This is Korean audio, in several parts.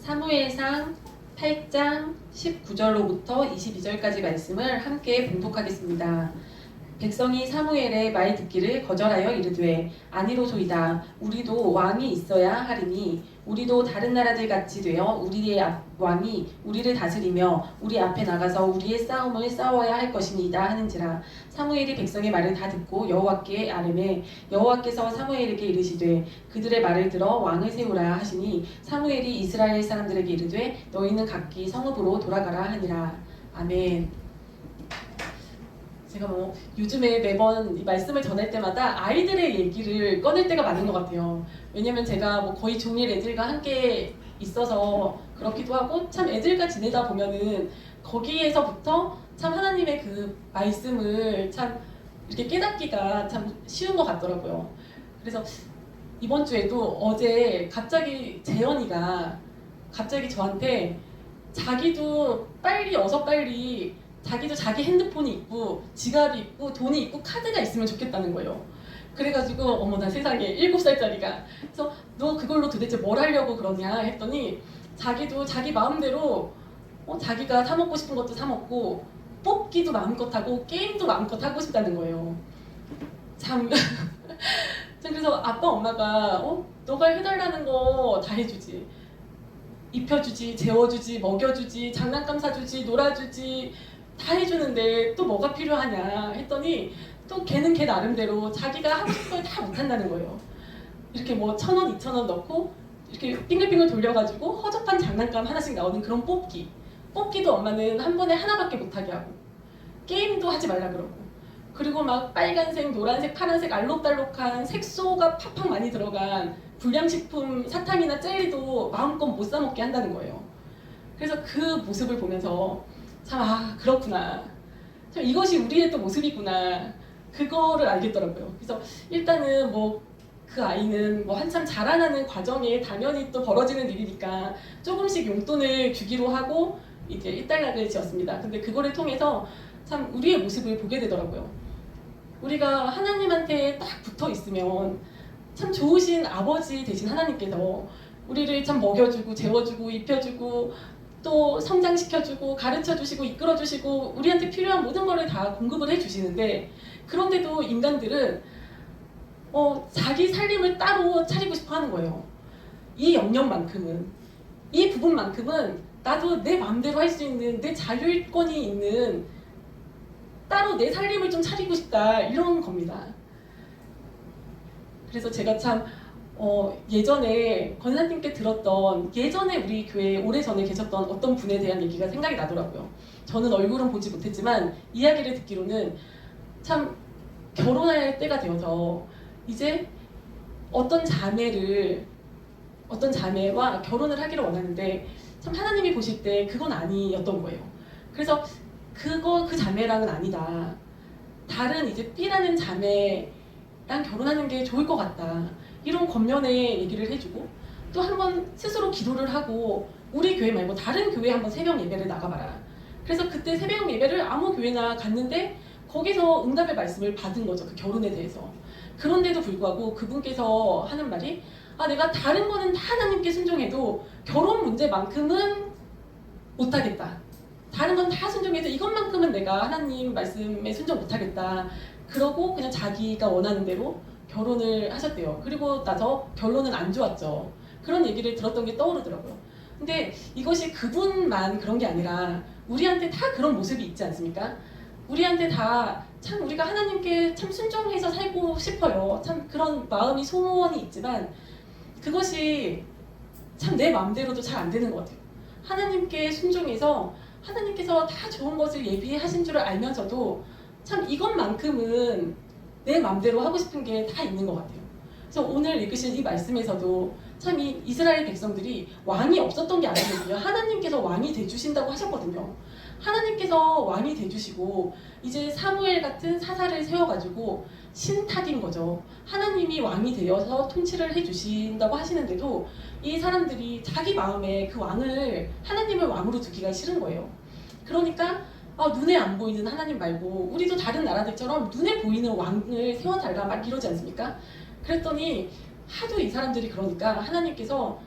사무엘상 8장 19절로부터 22절까지 말씀을 함께 봉독하겠습니다. 백성이 사무엘의 말 듣기를 거절하여 이르되 아니로소이다. 우리도 왕이 있어야 하리니 우리도 다른 나라들 같이 되어 우리의 왕이 우리를 다스리며 우리 앞에 나가서 우리의 싸움을 싸워야 할 것이니이다 하는지라. 사무엘이 백성의 말을 다 듣고 여호와께 아뢰매 여호와께서 사무엘에게 이르시되 그들의 말을 들어 왕을 세우라 하시니 사무엘이 이스라엘 사람들에게 이르되 너희는 각기 성읍으로 돌아가라 하니라. 아멘. 제가 요즘에 매번 이 말씀을 전할 때마다 아이들의 얘기를 꺼낼 때가 많은 것 같아요. 왜냐면 제가 거의 종일 애들과 함께 있어서 그렇기도 하고, 참 애들과 지내다 보면은 거기에서부터 참 하나님의 그 말씀을 참 이렇게 깨닫기가 참 쉬운 것 같더라고요. 그래서 이번 주에도 어제 갑자기 재현이가 갑자기 저한테 자기도 빨리 자기도 자기 핸드폰이 있고 지갑이 있고 돈이 있고 카드가 있으면 좋겠다는 거예요. 그래가지고 어머나 세상에 7살짜리가 그래서 너 그걸로 도대체 뭘 하려고 그러냐 했더니 자기도 자기 마음대로 자기가 사 먹고 싶은 것도 사 먹고 뽑기도 마음껏 하고 게임도 마음껏 하고 싶다는 거예요. 참 그래서 아빠 엄마가 너가 해달라는 거 다 해주지, 입혀주지, 재워주지, 먹여주지, 장난감 사주지, 놀아주지 다 해주는데 또 뭐가 필요하냐 했더니 또 걔는 걔 나름대로 자기가 하고 싶은 걸 다 못한다는 거예요. 이렇게 1,000원, 2,000원 넣고 이렇게 빙글빙글 돌려가지고 허접한 장난감 하나씩 나오는 그런 뽑기도 엄마는 한 번에 하나밖에 못하게 하고, 게임도 하지 말라 그러고, 그리고 막 빨간색, 노란색, 파란색 알록달록한 색소가 팍팍 많이 들어간 불량식품 사탕이나 젤리도 마음껏 못 사 먹게 한다는 거예요. 그래서 그 모습을 보면서 참 그렇구나, 참 이것이 우리의 또 모습이구나, 그거를 알겠더라고요. 그래서 일단은 그 아이는 한참 자라나는 과정에 당연히 또 벌어지는 일이니까 조금씩 용돈을 주기로 하고 이제 일단락을 지었습니다. 근데 그거를 통해서 참 우리의 모습을 보게 되더라고요. 우리가 하나님한테 딱 붙어 있으면 참 좋으신 아버지 되신 하나님께서 우리를 참 먹여주고 재워주고 입혀주고 또 성장시켜주고 가르쳐주시고 이끌어주시고 우리한테 필요한 모든 거를 다 공급을 해주시는데, 그런데도 인간들은 자기 살림을 따로 차리고 싶어 하는 거예요. 이 영역만큼은, 이 부분만큼은 나도 내 마음대로 할 수 있는 내 자율권이 있는 따로 내 살림을 좀 차리고 싶다, 이런 겁니다. 그래서 제가 참 예전에 권사님께 들었던, 예전에 우리 교회에 오래전에 계셨던 어떤 분에 대한 얘기가 생각이 나더라고요. 저는 얼굴은 보지 못했지만 이야기를 듣기로는 참 결혼할 때가 되어서 이제 어떤 자매와 결혼을 하기를 원하는데 참 하나님이 보실 때 그건 아니었던 거예요. 그래서 그 자매랑은 아니다, 다른 이제 B라는 자매랑 결혼하는 게 좋을 것 같다, 이런 겉면에 얘기를 해주고, 또 한번 스스로 기도를 하고 우리 교회 말고 다른 교회에 한번 새벽 예배를 나가봐라. 그래서 그때 새벽 예배를 아무 교회나 갔는데 거기서 응답의 말씀을 받은 거죠, 그 결혼에 대해서. 그런데도 불구하고 그분께서 하는 말이 내가 다른 거는 다 하나님께 순종해도 결혼 문제만큼은 못하겠다, 다른 건 다 순종해도 이것만큼은 내가 하나님 말씀에 순종 못하겠다, 그러고 그냥 자기가 원하는 대로 결혼을 하셨대요. 그리고 나서 결론은 안 좋았죠. 그런 얘기를 들었던 게 떠오르더라고요. 근데 이것이 그분만 그런 게 아니라 우리한테 다 그런 모습이 있지 않습니까? 우리한테 다 참 우리가 하나님께 참 순종해서 살고 싶어요. 참 그런 마음이, 소원이 있지만 그것이 참 내 마음대로도 잘 안 되는 것 같아요. 하나님께 순종해서 하나님께서 다 좋은 것을 예비하신 줄을 알면서도 참 이것만큼은 내 마음대로 하고 싶은 게 다 있는 것 같아요. 그래서 오늘 읽으신 이 말씀에서도 참 이 이스라엘 백성들이 왕이 없었던 게 아니거든요. 하나님께서 왕이 돼주신다고 하셨거든요. 하나님께서 왕이 돼주시고 이제 사무엘 같은 사사를 세워가지고 신탁인 거죠. 하나님이 왕이 되어서 통치를 해주신다고 하시는데도 이 사람들이 자기 마음에 그 왕을, 하나님을 왕으로 두기가 싫은 거예요. 그러니까 눈에 안 보이는 하나님 말고 우리도 다른 나라들처럼 눈에 보이는 왕을 세워달라 막 이러지 않습니까? 그랬더니 하도 이 사람들이 그러니까 하나님께서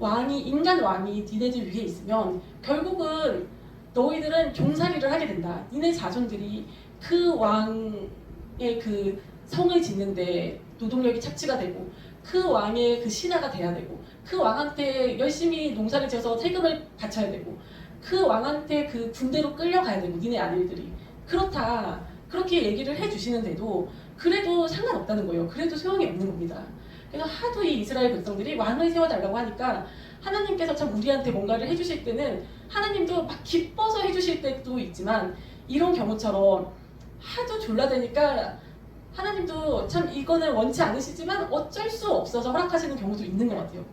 인간 왕이 니네들 위에 있으면 결국은 너희들은 종살이를 하게 된다. 니네 자손들이 그 왕의 그 성을 짓는데 노동력이 착취가 되고 그 왕의 그 신하가 돼야 되고 그 왕한테 열심히 농사를 지어서 세금을 바쳐야 되고 그 왕한테 그 군대로 끌려가야 되고 니네 아들들이 그렇다. 그렇게 얘기를 해주시는데도 그래도 상관없다는 거예요. 그래도 소용이 없는 겁니다. 그래서 하도 이 이스라엘 백성들이 왕을 세워달라고 하니까 하나님께서 참 우리한테 뭔가를 해주실 때는 하나님도 막 기뻐서 해주실 때도 있지만 이런 경우처럼 하도 졸라대니까 하나님도 참 이거는 원치 않으시지만 어쩔 수 없어서 허락하시는 경우도 있는 것 같아요.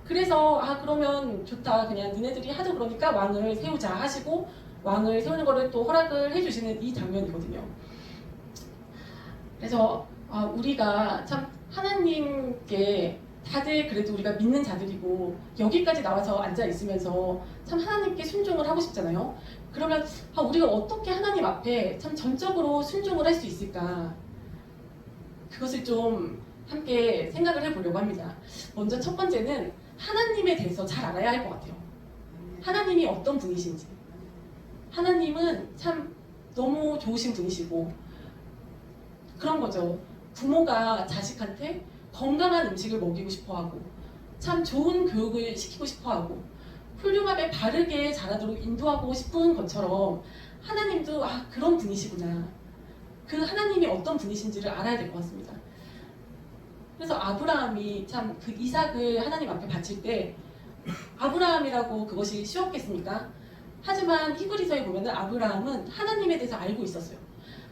그래서 그러면 좋다. 그냥 니네들이 하도 그러니까 왕을 세우자 하시고 왕을 세우는 거를 또 허락을 해주시는 이 장면이거든요. 그래서 우리가 참 하나님께 다들 그래도 우리가 믿는 자들이고 여기까지 나와서 앉아 있으면서 참 하나님께 순종을 하고 싶잖아요. 그러면 우리가 어떻게 하나님 앞에 참 전적으로 순종을 할 수 있을까? 그것을 좀 함께 생각을 해보려고 합니다. 먼저 첫 번째는 하나님에 대해서 잘 알아야 할 것 같아요. 하나님이 어떤 분이신지. 하나님은 참 너무 좋으신 분이시고 그런 거죠. 부모가 자식한테 건강한 음식을 먹이고 싶어하고 참 좋은 교육을 시키고 싶어하고 훌륭하게 바르게 자라도록 인도하고 싶은 것처럼 하나님도 그런 분이시구나. 그 하나님이 어떤 분이신지를 알아야 될 것 같습니다. 그래서 아브라함이 참 그 이삭을 하나님 앞에 바칠 때 아브라함이라고 그것이 쉬웠겠습니까? 하지만 히브리서에 보면은 아브라함은 하나님에 대해서 알고 있었어요.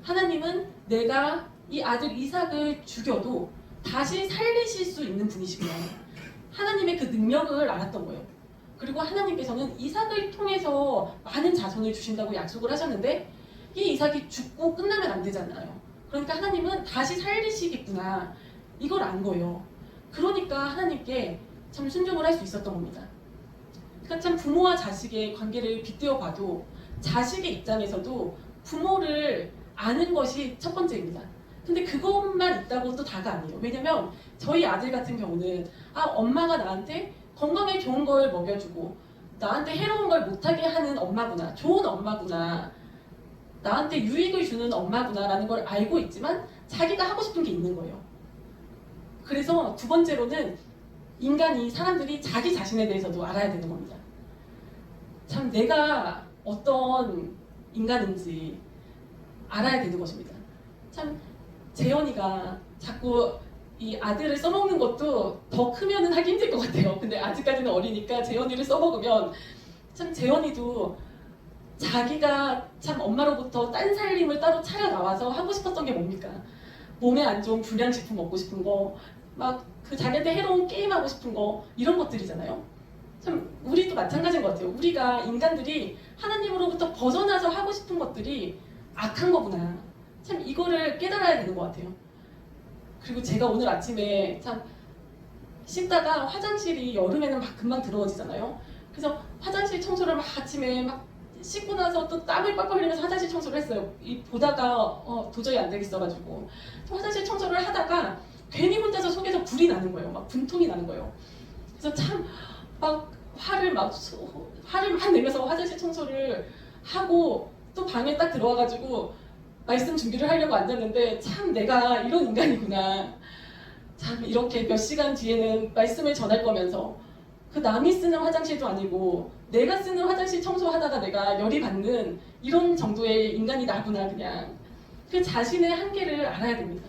하나님은 내가 이 아들 이삭을 죽여도 다시 살리실 수 있는 분이시구나. 하나님의 그 능력을 알았던 거예요. 그리고 하나님께서는 이삭을 통해서 많은 자손을 주신다고 약속을 하셨는데 이 이삭이 죽고 끝나면 안 되잖아요. 그러니까 하나님은 다시 살리시겠구나. 이걸 안 거예요. 그러니까 하나님께 참 순종을 할 수 있었던 겁니다. 그러니까 참 부모와 자식의 관계를 빗대어 봐도 자식의 입장에서도 부모를 아는 것이 첫 번째입니다. 근데 그것만 있다고 또 다가 아니에요. 왜냐면 저희 아들 같은 경우는 엄마가 나한테 건강에 좋은 걸 먹여주고 나한테 해로운 걸 못하게 하는 엄마구나. 좋은 엄마구나. 나한테 유익을 주는 엄마구나 라는 걸 알고 있지만 자기가 하고 싶은 게 있는 거예요. 그래서 두 번째로는 사람들이 자기 자신에 대해서도 알아야 되는 겁니다. 참 내가 어떤 인간인지 알아야 되는 것입니다. 참 재현이가 자꾸 이 아들을 써먹는 것도 더 크면은 하기 힘들 것 같아요. 근데 아직까지는 어리니까 재현이를 써먹으면 참 재현이도 자기가 참 엄마로부터 딴 살림을 따로 차려 나와서 하고 싶었던 게 뭡니까? 몸에 안 좋은 불량식품 먹고 싶은 거, 막 그 자기한테 해로운 게임하고 싶은 거 이런 것들이잖아요. 참 우리도 마찬가지인 것 같아요. 우리가 인간들이 하나님으로부터 벗어나서 하고 싶은 것들이 악한 거구나. 참 이거를 깨달아야 되는 것 같아요. 그리고 제가 오늘 아침에 참 씻다가 화장실이 여름에는 막 금방 더러워지잖아요. 그래서 화장실 청소를 막 아침에 막 씻고 나서 또 땀을 빡빡 흘리면서 화장실 청소를 했어요. 보다가 도저히 안 되겠어가지고 화장실 청소를 하다가 괜히 혼자서 속에서 불이 나는 거예요. 막 분통이 나는 거예요. 그래서 참 막 화를 막 내면서 화장실 청소를 하고 또 방에 딱 들어와가지고 말씀 준비를 하려고 앉았는데 참 내가 이런 인간이구나. 참 이렇게 몇 시간 뒤에는 말씀을 전할 거면서 그 남이 쓰는 화장실도 아니고 내가 쓰는 화장실 청소하다가 내가 열이 받는 이런 정도의 인간이 나구나. 그냥 그 자신의 한계를 알아야 됩니다.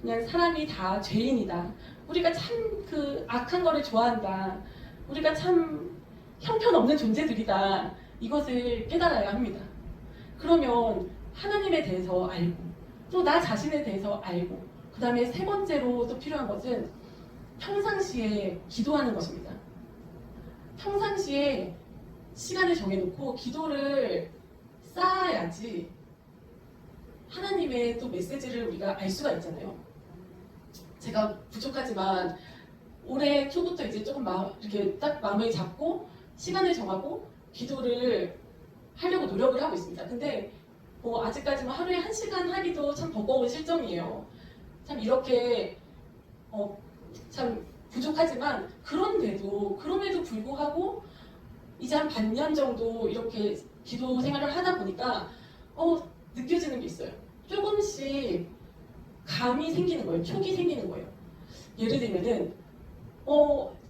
그냥 사람이 다 죄인이다. 우리가 참 그 악한 거를 좋아한다. 우리가 참 형편없는 존재들이다. 이것을 깨달아야 합니다. 그러면 하나님에 대해서 알고 또 나 자신에 대해서 알고 그 다음에 세 번째로 또 필요한 것은 평상시에 기도하는 것입니다. 평상시에 시간을 정해놓고 기도를 쌓아야지 하나님의 또 메시지를 우리가 알 수가 있잖아요. 제가 부족하지만 올해 초부터 이제 조금 이렇게 딱 마음을 잡고 시간을 정하고 기도를 하려고 노력을 하고 있습니다. 근데 아직까지는 하루에 1시간 하기도 참 버거운 실정이에요. 참 이렇게 참 부족하지만 그럼에도 불구하고 이제 한 반년 정도 이렇게 기도 생활을 하다 보니까 느껴지는 게 있어요. 조금씩 감이 생기는 거예요. 촉이 생기는 거예요. 예를 들면은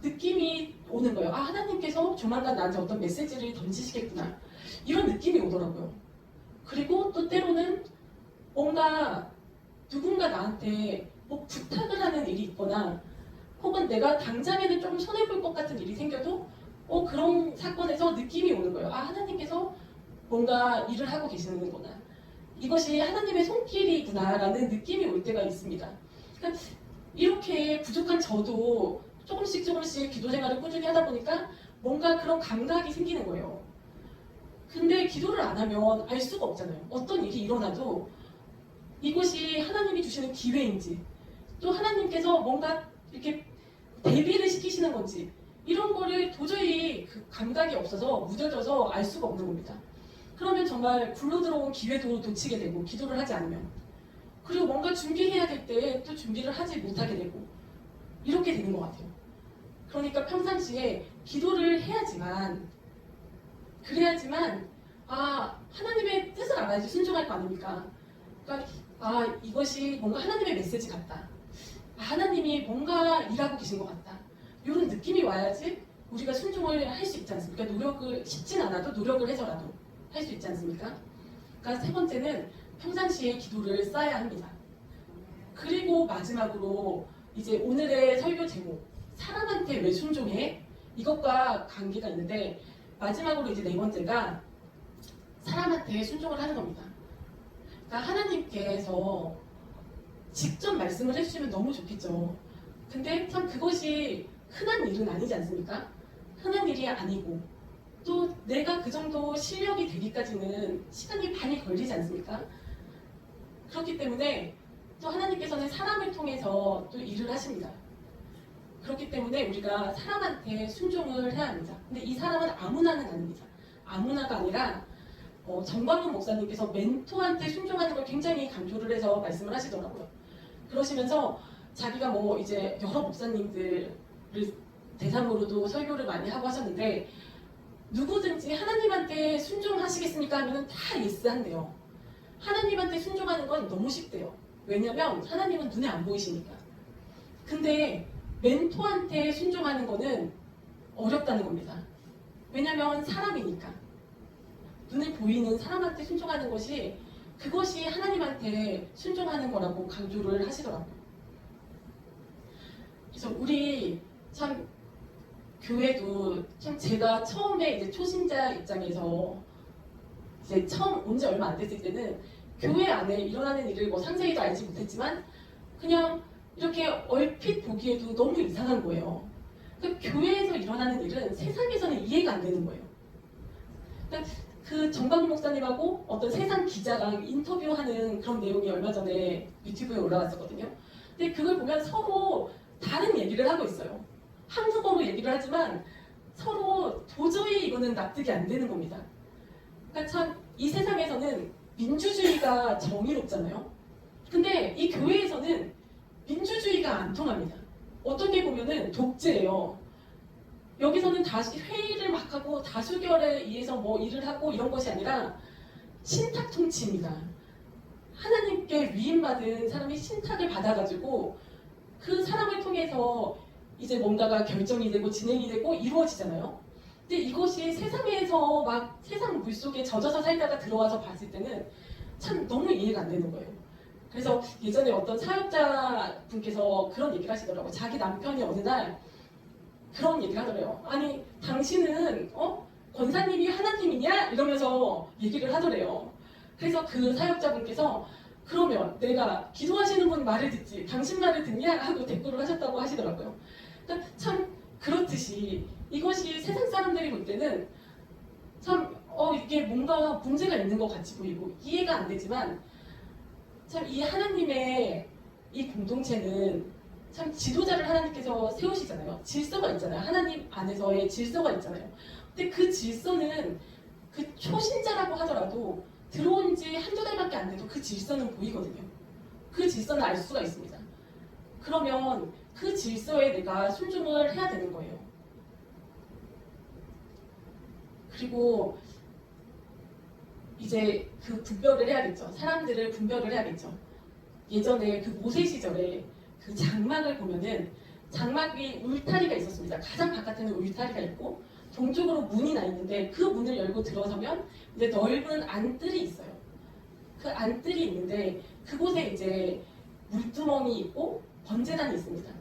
느낌이 오는 거예요. 아, 하나님께서 조만간 나한테 어떤 메시지를 던지시겠구나. 이런 느낌이 오더라고요. 그리고 또 때로는 뭔가 누군가 나한테 뭐 부탁을 하는 일이 있거나 혹은 내가 당장에는 좀 손해볼 것 같은 일이 생겨도 그런 사건에서 느낌이 오는 거예요. 아, 하나님께서 뭔가 일을 하고 계시는구나. 이것이 하나님의 손길이구나라는 느낌이 올 때가 있습니다. 그러니까 이렇게 부족한 저도 조금씩 기도 생활을 꾸준히 하다 보니까 뭔가 그런 감각이 생기는 거예요. 근데 기도를 안 하면 알 수가 없잖아요. 어떤 일이 일어나도 이것이 하나님이 주시는 기회인지 또 하나님께서 뭔가 이렇게 대비를 시키시는 건지 이런 거를 도저히 그 감각이 없어서 무뎌져서 알 수가 없는 겁니다. 그러면 정말 굴러 들어온 기회도 놓치게 되고 기도를 하지 않으면 그리고 뭔가 준비해야 될 때 또 준비를 하지 못하게 되고 이렇게 되는 것 같아요. 그러니까 평상시에 기도를 해야지만 그래야지만 하나님의 뜻을 알아야지 순종할 거 아닙니까? 그러니까 이것이 뭔가 하나님의 메시지 같다. 하나님이 뭔가 일하고 계신 것 같다. 이런 느낌이 와야지 우리가 순종을 할 수 있지 않습니까? 노력을 쉽진 않아도 노력을 해서라도 할 수 있지 않습니까? 그러니까 세 번째는 평상시에 기도를 쌓아야 합니다. 그리고 마지막으로 이제 오늘의 설교 제목 사람한테 왜 순종해? 이것과 관계가 있는데 마지막으로 이제 네 번째가 사람한테 순종을 하는 겁니다. 그러니까 하나님께서 직접 말씀을 해주시면 너무 좋겠죠. 근데 참 그것이 흔한 일은 아니지 않습니까? 흔한 일이 아니고 또 내가 그 정도 실력이 되기까지는 시간이 많이 걸리지 않습니까? 그렇기 때문에 또 하나님께서는 사람을 통해서 또 일을 하십니다. 그렇기 때문에 우리가 사람한테 순종을 해야 합니다. 근데 이 사람은 아무나는 아닙니다. 아무나가 아니라 정광훈 목사님께서 멘토한테 순종하는 걸 굉장히 강조를 해서 말씀을 하시더라고요. 그러시면서 자기가 이제 여러 목사님들을 대상으로도 설교를 많이 하고 하셨는데 누구든지 하나님한테 순종하시겠습니까? 하면 다 예스 한대요. 하나님한테 순종하는 건 너무 쉽대요. 왜냐면 하나님은 눈에 안 보이시니까. 근데 멘토한테 순종하는 거는 어렵다는 겁니다. 왜냐면 사람이니까. 눈에 보이는 사람한테 순종하는 것이 그것이 하나님한테 순종하는 거라고 강조를 하시더라고요. 그래서 우리 참 교회도 참 제가 처음에 이제 초신자 입장에서 이제 처음 온 지 얼마 안 됐을 때는 교회 안에 일어나는 일을 상세히도 알지 못했지만 그냥 이렇게 얼핏 보기에도 너무 이상한 거예요. 그러니까 교회에서 일어나는 일은 세상에서는 이해가 안 되는 거예요. 그러니까 그 정광훈 목사님하고 어떤 세상 기자랑 인터뷰하는 그런 내용이 얼마 전에 유튜브에 올라왔었거든요. 근데 그걸 보면 서로 다른 얘기를 하고 있어요. 한국어로 얘기를 하지만 서로 도저히 이거는 납득이 안 되는 겁니다. 그러니까 참 이 세상에서는 민주주의가 정의롭잖아요. 근데 이 교회에서는 민주주의가 안 통합니다. 어떻게 보면은 독재예요. 여기서는 다시 회의를 막 하고 다수결에 의해서 일을 하고 이런 것이 아니라 신탁 통치입니다. 하나님께 위임받은 사람이 신탁을 받아가지고 그 사람을 통해서 이제 뭔가가 결정이 되고 진행이 되고 이루어지잖아요. 근데 이것이 세상에서 막 세상 물속에 젖어서 살다가 들어와서 봤을 때는 참 너무 이해가 안 되는 거예요. 그래서 예전에 어떤 사역자 분께서 그런 얘기를 하시더라고요. 자기 남편이 어느 날 그런 얘기를 하더래요. 아니 당신은 권사님이 하나님이냐? 이러면서 얘기를 하더래요. 그래서 그 사역자분께서 그러면 내가 기도하시는 분 말을 듣지 당신 말을 듣냐? 하고 대꾸를 하셨다고 하시더라고요. 그러니까 참 그렇듯이 이것이 세상 사람들이 볼 때는 참 이게 뭔가 문제가 있는 것 같이 보이고 이해가 안 되지만 참 이 하나님의 이 공동체는 참 지도자를 하나님께서 세우시잖아요. 질서가 있잖아요. 하나님 안에서의 질서가 있잖아요. 근데 그 질서는 그 초신자라고 하더라도 들어온 지 한두 달밖에 안 돼도 그 질서는 보이거든요. 그 질서는 알 수가 있습니다. 그러면 그 질서에 내가 순종을 해야 되는 거예요. 그리고 이제 그 분별을 해야겠죠. 사람들을 분별을 해야겠죠. 예전에 그 모세 시절에 그 장막을 보면은 장막이 울타리가 있었습니다. 가장 바깥에는 울타리가 있고 동쪽으로 문이 나 있는데 그 문을 열고 들어서면 이제 넓은 안뜰이 있어요. 그 안뜰이 있는데 그곳에 이제 물두멍이 있고 번제단이 있습니다.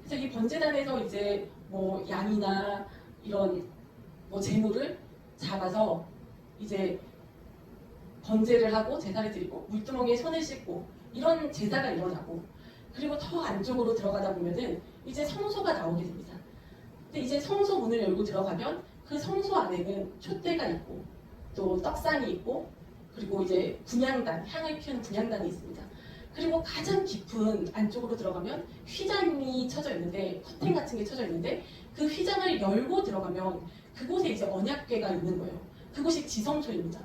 그래서 이 번제단에서 이제 뭐 양이나 이런 뭐 재물을 잡아서 이제 번제를 하고 제사를 드리고 물두멍에 손을 씻고 이런 제사가 일어나고 그리고 더 안쪽으로 들어가다 보면은 이제 성소가 나오게 됩니다. 근데 이제 성소 문을 열고 들어가면 그 성소 안에는 촛대가 있고 또 떡상이 있고 그리고 이제 분향단, 향을 피우는 분향단이 있습니다. 그리고 가장 깊은 안쪽으로 들어가면 휘장이 쳐져 있는데 커튼 같은 게 쳐져 있는데 그 휘장을 열고 들어가면 그곳에 이제 언약궤가 있는 거예요. 그곳이 지성소입니다.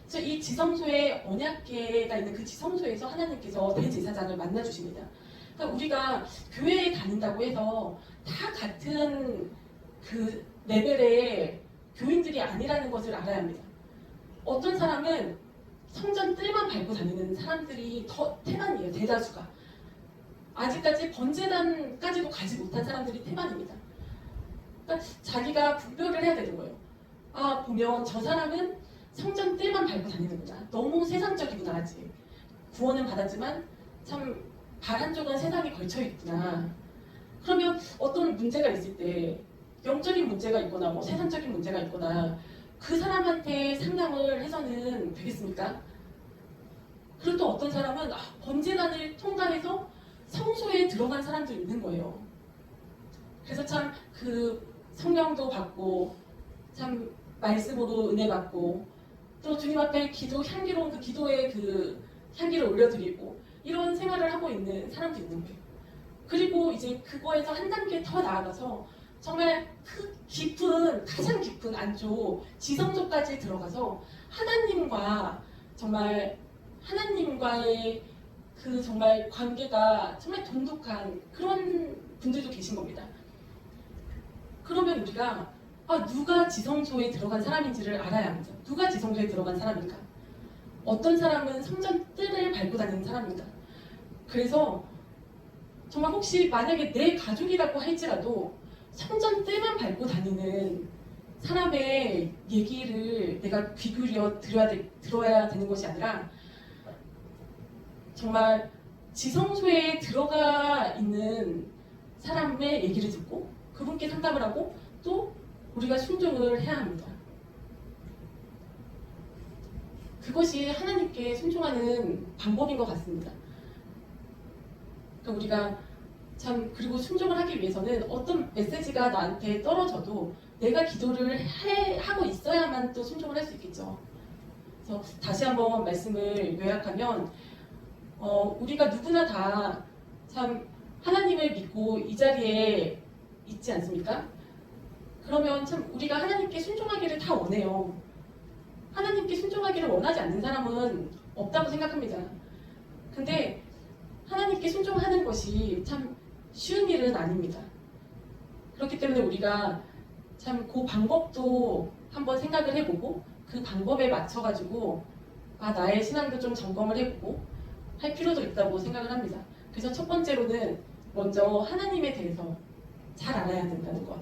그래서 이 지성소에 언약궤가 있는 그 지성소에서 하나님께서 대제사장을 만나 주십니다. 그러니까 우리가 교회에 다닌다고 해서 다 같은 그 레벨의 교인들이 아니라는 것을 알아야 합니다. 어떤 사람은 성전 뜰만 밟고 다니는 사람들이 더 태반이에요. 대다수가. 아직까지 번제단까지도 가지 못한 사람들이 태반입니다. 그러니까 자기가 분별을 해야 되는 거예요. 아, 보면 저 사람은 성전 뜰만 밟고 다니는구나. 너무 세상적이구나 아직. 구원은 받았지만 참 발 한쪽은 세상에 걸쳐 있구나. 그러면 어떤 문제가 있을 때 영적인 문제가 있거나 뭐 세상적인 문제가 있거나 그 사람한테 상담을 해서는 되겠습니까? 그리고 또 어떤 사람은 번제단을 통과해서 성소에 들어간 사람도 있는 거예요. 그래서 참 그 성령도 받고 참 말씀으로 은혜 받고 또 주님 앞에 기도 향기로운 그 기도에 그 향기를 올려드리고 이런 생활을 하고 있는 사람도 있는 거예요. 그리고 이제 그거에서 한 단계 더 나아가서 정말 그 깊은 가장 깊은 안쪽 지성소까지 들어가서 하나님과 정말 하나님과의 그 정말 관계가 정말 돈독한 그런 분들도 계신 겁니다. 그러면 우리가 누가 지성소에 들어간 사람인지를 알아야 합니다. 누가 지성소에 들어간 사람인가? 어떤 사람은 성전 뜰을 밟고 다니는 사람인가? 그래서 정말 혹시 만약에 내 가족이라고 할지라도 성전 뜰만 밟고 다니는 사람의 얘기를 내가 귀 기울여 들어야 되는 것이 아니라 정말 지성소에 들어가 있는 사람의 얘기를 듣고 그분께 상담을 하고 또 우리가 순종을 해야 합니다. 그것이 하나님께 순종하는 방법인 것 같습니다. 그러니까 우리가 참 그리고 순종을 하기 위해서는 어떤 메시지가 나한테 떨어져도 내가 기도를 하고 있어야만 또 순종을 할 수 있겠죠. 그래서 다시 한번 말씀을 요약하면 우리가 누구나 다 참 하나님을 믿고 이 자리에 있지 않습니까? 그러면 참 우리가 하나님께 순종하기를 다 원해요. 하나님께 순종하기를 원하지 않는 사람은 없다고 생각합니다. 근데 하나님께 순종하는 것이 참 쉬운 일은 아닙니다. 그렇기 때문에 우리가 참 그 방법도 한번 생각을 해보고 그 방법에 맞춰가지고 나의 신앙도 좀 점검을 해보고 할 필요도 있다고 생각을 합니다. 그래서 첫 번째로는 먼저 하나님에 대해서 잘 알아야 된다는 것.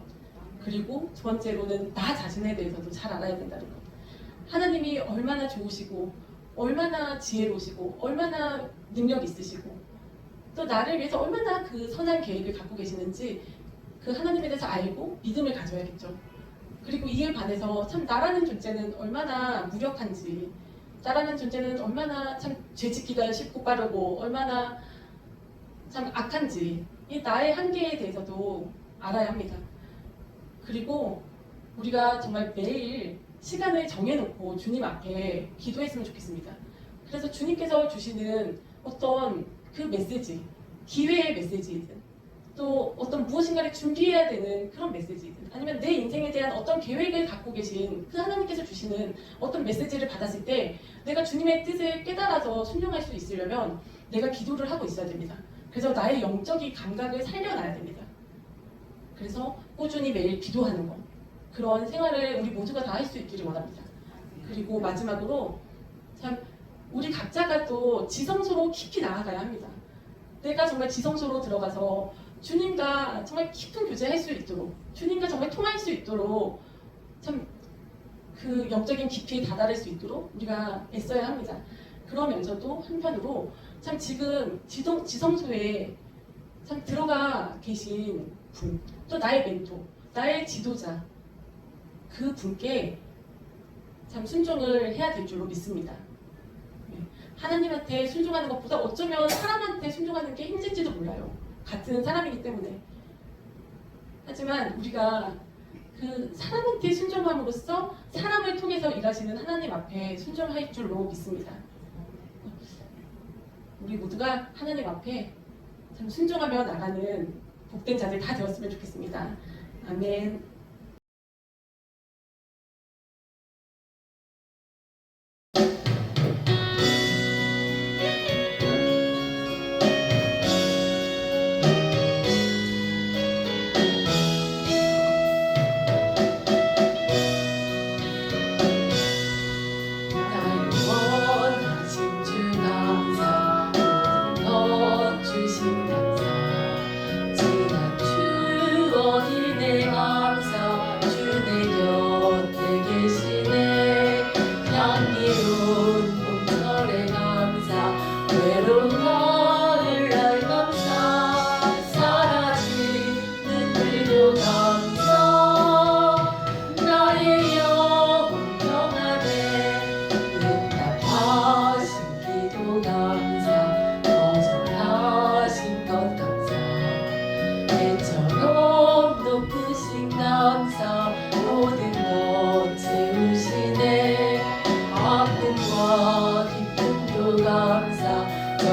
그리고 두 번째로는 나 자신에 대해서도 잘 알아야 된다는 것. 하나님이 얼마나 좋으시고 얼마나 지혜로우시고 얼마나 능력 있으시고 또 나를 위해서 얼마나 그 선한 계획을 갖고 계시는지 그 하나님에 대해서 알고 믿음을 가져야겠죠. 그리고 이에 반해서 참 나라는 존재는 얼마나 무력한지 나라는 존재는 얼마나 참 죄짓기가 쉽고 빠르고 얼마나 참 악한지 이 나의 한계에 대해서도 알아야 합니다. 그리고 우리가 정말 매일 시간을 정해놓고 주님 앞에 기도했으면 좋겠습니다. 그래서 주님께서 주시는 어떤 그 메시지, 기회의 메시지이든 또 어떤 무엇인가를 준비해야 되는 그런 메시지이든 아니면 내 인생에 대한 어떤 계획을 갖고 계신 그 하나님께서 주시는 어떤 메시지를 받았을 때 내가 주님의 뜻을 깨달아서 순종할 수 있으려면 내가 기도를 하고 있어야 됩니다. 그래서 나의 영적인 감각을 살려놔야 됩니다. 그래서 꾸준히 매일 기도하는 것. 그런 생활을 우리 모두가 다 할 수 있기를 원합니다. 그리고 마지막으로 참 우리 각자가 또 지성소로 깊이 나아가야 합니다. 내가 정말 지성소로 들어가서 주님과 정말 깊은 교제할 수 있도록, 주님과 정말 통할 수 있도록 참 그 영적인 깊이에 다다를 수 있도록 우리가 애써야 합니다. 그러면서도 한편으로 참 지금 지성소에 참 들어가 계신 분, 또 나의 멘토, 나의 지도자, 그 분께 참 순종을 해야 될 줄로 믿습니다. 하나님한테 순종하는 것보다 어쩌면 사람한테 순종하는 게 힘들지도 몰라요. 같은 사람이기 때문에. 하지만 우리가 그 사람한테 순종함으로써 사람을 통해서 일하시는 하나님 앞에 순종할 줄로 믿습니다. 우리 모두가 하나님 앞에 참 순종하며 나가는 복된 자들 다 되었으면 좋겠습니다. 아멘.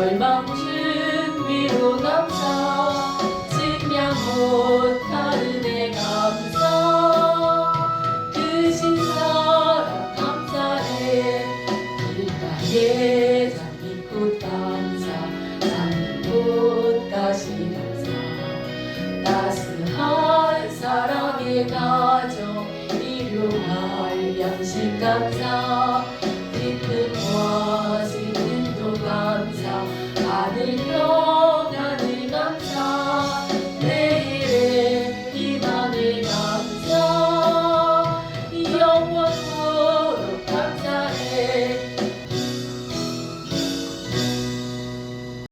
절망 중 위로 감사 증량 못하는 애 감사 그 신사랑 감사해 길가에 장미꽃 감사 장미꽃 가시 감사 따스한 사랑의 가정 일용할 양식 감사 기쁨과